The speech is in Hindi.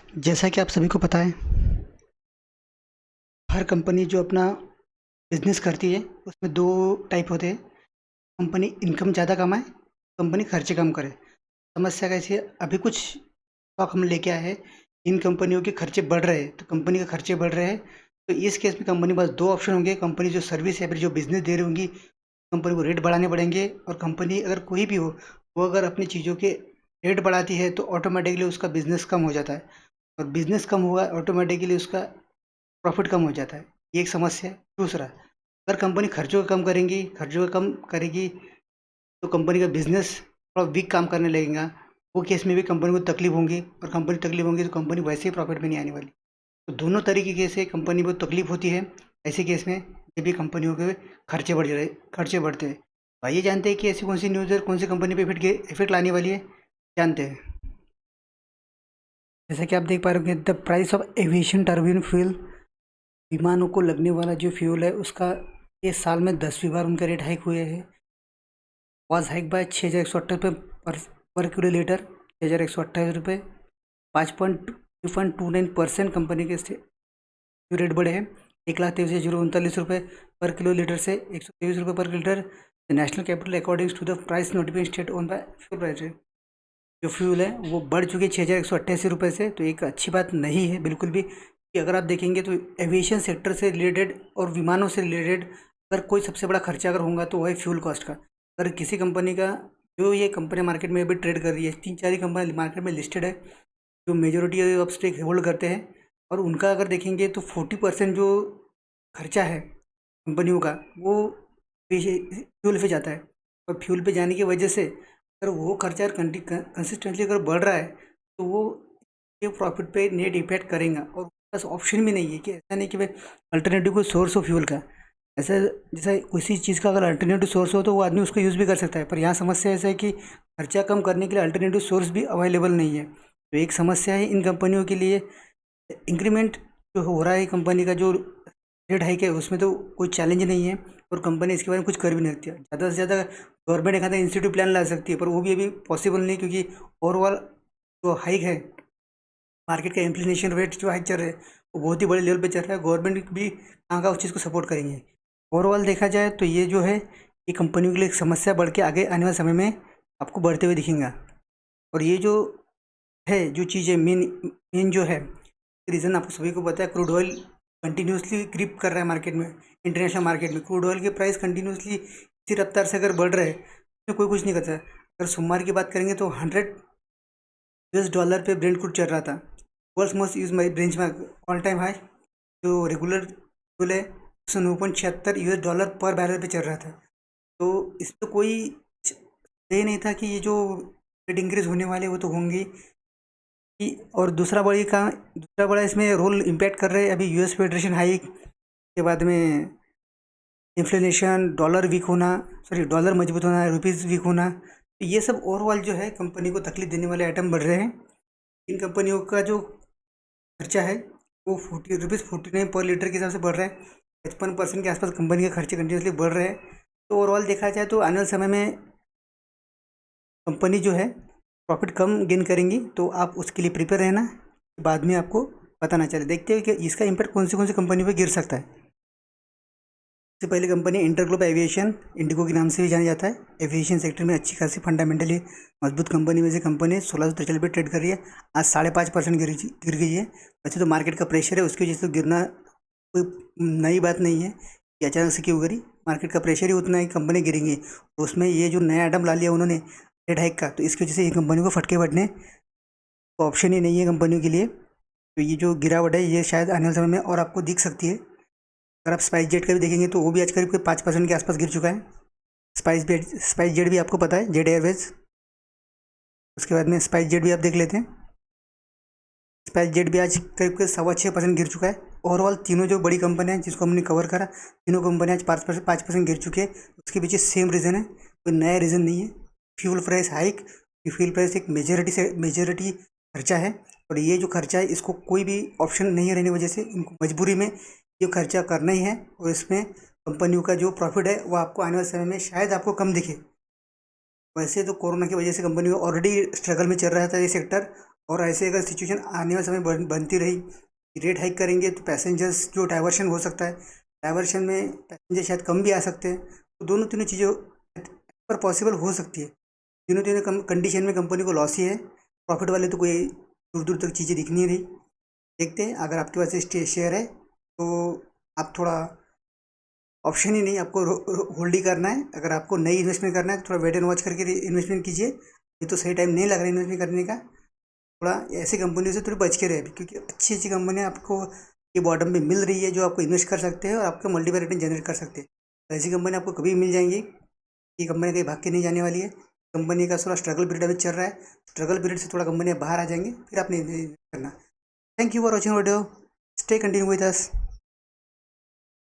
जैसा कि आप सभी को पता है, हर कंपनी जो अपना बिजनेस करती है उसमें दो टाइप होते हैं। कंपनी इनकम ज़्यादा कमाए, कंपनी खर्चे कम करे। समस्या कैसी है? अभी कुछ स्टॉक हम लेके आए हैं, इन कंपनियों के खर्चे बढ़ रहे हैं, तो कंपनी के खर्चे बढ़ रहे हैं। तो इस केस में कंपनी के पास दो ऑप्शन होंगे। कंपनी जो सर्विस या फिर जो बिजनेस दे रही होंगी, कंपनी को रेट बढ़ाने पड़ेंगे। और कंपनी अगर कोई भी हो, वो अगर अपनी चीज़ों के रेट बढ़ाती है तो ऑटोमेटिकली उसका बिजनेस कम हो जाता है, और बिजनेस कम हुआ ऑटोमेटिकली उसका प्रॉफिट कम हो जाता है। ये एक समस्या है। दूसरा, अगर कंपनी खर्चों को कम करेगी तो कंपनी का बिजनेस थोड़ा वीक काम करने लगेगा। वो केस में भी कंपनी को तकलीफ होंगी, और कंपनी तकलीफ होंगी तो कंपनी वैसे ही प्रॉफिट में नहीं आने वाली। तो दोनों तरीके से कंपनी को तकलीफ होती है। ऐसे केस में जब भी कंपनियों के खर्चे बढ़ते हैं। भाई, ये जानते हैं कि ऐसी कौन सी न्यूज़ है, कौन सी कंपनी पे इफेक्ट लाने वाली है? जानते हैं। जैसा कि आप देख पा रहे होंगे, the price of aviation turbine fuel, विमानों को लगने वाला जो फ्यूल है उसका इस साल में 10वीं बार उनका रेट हाइक हुए हैं। वॉज हाइक बाय 6,128 पर पर किलो लीटर, 6,128 रुपये। 5.29% कंपनी के जो रेट बढ़े हैं। 1,23,039 रुपये पर किलो लीटर से 123 रुपये पर लीटर। National capital according to the price notification state own by fuel price, जो फ्यूल है वो बढ़ चुकी है 6,188 रुपये से। तो एक अच्छी बात नहीं है बिल्कुल भी, कि अगर आप देखेंगे तो एविएशन सेक्टर से रिलेटेड और विमानों से रिलेटेड अगर कोई सबसे बड़ा खर्चा अगर होगा तो वह है फ्यूल कॉस्ट का। अगर किसी कंपनी का, जो ये कंपनी मार्केट में अभी ट्रेड कर रही है, 3-4 ही कंपनी मार्केट में लिस्टेड है जो मेजोरिटी ऑफ स्टेक होल्ड करते हैं, और उनका अगर देखेंगे तो 40% जो खर्चा है कंपनियों का वो फ्यूल पे जाता है। और फ्यूल पे जाने की वजह से अगर वो खर्चा कंसिस्टेंटली अगर बढ़ रहा है तो वो ये प्रॉफिट पे नेट इफेक्ट करेगा। और बस ऑप्शन भी नहीं है कि ऐसा नहीं कि भाई अल्टरनेटिव कोई सोर्स हो फ्यूल का। ऐसा जैसा किसी चीज़ का अगर अल्टरनेटिव सोर्स हो तो वो आदमी उसको यूज़ भी कर सकता है, पर यहाँ समस्या ऐसा है कि खर्चा कम करने के लिए अल्टरनेटिव सोर्स भी अवेलेबल नहीं है। तो एक समस्या है इन कंपनियों के लिए। इंक्रीमेंट जो हो रहा है कंपनी का, जो रेट हाइक है, उसमें तो कोई चैलेंज नहीं है, और कंपनी इसके बारे में कुछ कर भी नहीं सकती। ज़्यादा से ज़्यादा गवर्नमेंट एक आधा इंसेंटिव प्लान ला सकती है, पर वो भी अभी पॉसिबल नहीं, क्योंकि ओवरऑल जो हाइक है, मार्केट का इन्फ्लेशन रेट जो हाइक चल रहा है वो बहुत ही बड़े लेवल पे चल रहा है। गवर्नमेंट भी कहाँ का उस चीज़ को सपोर्ट करेंगे। ओवरऑल देखा जाए तो ये जो है, ये कंपनियों के लिए एक समस्या बढ़ के आगे आने वाले समय में आपको बढ़ते हुए दिखेगा। और ये जो है, जो चीज़ है, मेन मेन जो है रीज़न आपको सभी को पता है, क्रूड ऑयल कंटिन्यूसली ग्रिप कर रहा है मार्केट में। इंटरनेशनल मार्केट में क्रूड ऑयल के प्राइस कंटिन्यूसली इसी रफ्तार से अगर बढ़ रहे हैं तो कोई कुछ नहीं करता। अगर सोमवार की बात करेंगे तो $100 पे ब्रेंट क्रूड चल रहा था। वर्ल्ड मोस्ट यूज रेंज में ऑल टाइम हाई जो रेगुलर फ्यूल है, 9.76 US डॉलर पर बैरल पे चल रहा था। तो इस तो कोई ये नहीं था कि ये जो रेट इंक्रीज होने वाले वो तो होंगे ही। और दूसरा बड़ा इसमें रोल इम्पैक्ट कर रहे हैं अभी यूएस फेडरेशन हाइक के बाद में इन्फ्लेशन, डॉलर वीक होना, सॉरी डॉलर मजबूत होना, रुपीज़ वीक होना। तो ये सब ओवरऑल जो है कंपनी को तकलीफ देने वाले आइटम बढ़ रहे हैं। इन कंपनियों का जो खर्चा है वो ₹49 पर लीटर के हिसाब से बढ़ रहा है। 55% के आसपास कंपनी के खर्चे कंटिन्यूसली बढ़ रहे हैं। तो ओवरऑल देखा जाए तो आने वाले समय में कंपनी जो है प्रॉफिट कम गेन करेंगी, तो आप उसके लिए प्रिपेयर रहना, बाद में आपको पता ना चले। देखते हैं कि इसका इम्पैक्ट कौन सी कंपनी पर गिर सकता है। सबसे पहले कंपनी इंटरग्लोब एविएशन, इंडिगो के नाम से भी जाना जाता है। एविएशन सेक्टर में अच्छी खासी फंडामेंटली मजबूत कंपनी में से कंपनी 1643 पे ट्रेड कर रही है। आज 5.5% गिर गई है। वैसे तो मार्केट का प्रेशर है, उसकी वजह से तो गिरना कोई नई बात नहीं है कि अचानक से क्यों गिरी। मार्केट का प्रेशर ही उतना है कि कंपनी गिरेंगी, और उसमें ये जो नया आइटम ला लिया उन्होंने रेट हाइक का, तो इसकी वजह से ये कंपनी को फटके बढ़ने का ऑप्शन ही नहीं है कंपनियों के लिए। तो ये जो गिरावट है ये शायद आने वाले समय में और आपको दिख सकती है। अगर आप स्पाइस जेट का भी देखेंगे तो वो भी आज करीब 5% के आसपास गिर चुका है। स्पाइस जेट भी आपको पता है, जेट एयरवेज। उसके बाद में स्पाइस जेट भी आप देख लेते हैं। स्पाइस जेट भी आज करीब 6.25% गिर चुका है। ओवरऑल तीनों जो बड़ी कंपनियां हैं जिसको हमने कवर करा, तीनों कंपनियां आज 5% गिर चुकी है। उसके पीछे सेम रीज़न है, कोई नया रीज़न नहीं है। Fuel price hike, fuel price एक मेजोरिटी खर्चा है, और ये जो खर्चा है इसको कोई भी ऑप्शन नहीं रहने की वजह से इनको मजबूरी में ये खर्चा करना ही है। और इसमें कंपनियों का जो प्रॉफिट है वो आपको आने वाले समय में शायद आपको कम दिखे। वैसे तो कोरोना की वजह से कंपनी ऑलरेडी स्ट्रगल में चल रहा था ये सेक्टर, और ऐसे अगर सिचुएशन आने वाले समय बनती रही, रेट हाइक करेंगे तो पैसेंजर्स जो डाइवर्शन हो सकता है, डाइवर्शन में पैसेंजर शायद कम भी आ सकते हैं। तो दोनों तीनों चीज़ें पर पॉसिबल हो सकती है। तीनों तीनों कंडीशन में कंपनी को लॉस ही है, प्रॉफिट वाले तो कोई दूर दूर तक चीज़ें दिख नहीं रही। देखते हैं, अगर आपके पास शेयर है तो आप थोड़ा ऑप्शन ही नहीं, आपको होल्ड ही करना है। अगर आपको नई इन्वेस्टमेंट करना है तो थोड़ा वेट एंड वॉच करके इन्वेस्टमेंट कीजिए। ये तो सही टाइम नहीं लग रहा है इन्वेस्टमेंट करने का। थोड़ा ऐसी कंपनियों से थोड़ी बच के रहे, क्योंकि अच्छी अच्छी कंपनियाँ आपको ये बॉटम में मिल रही है जो आपको इन्वेस्ट कर सकते हैं और आपका मल्टीपल रिटर्न जनरेट कर सकते हैं। तो ऐसी कंपनी आपको कभी मिल जाएंगी। ये कंपनी कहीं भाग के नहीं जाने वाली है। कंपनी का थोड़ा स्ट्रगल पीरियड अभी चल रहा है, स्ट्रगल पीरियड से थोड़ा कंपनियाँ बाहर आ जाएंगी, फिर आपने करना। Thank you for watching video, stay continue with us.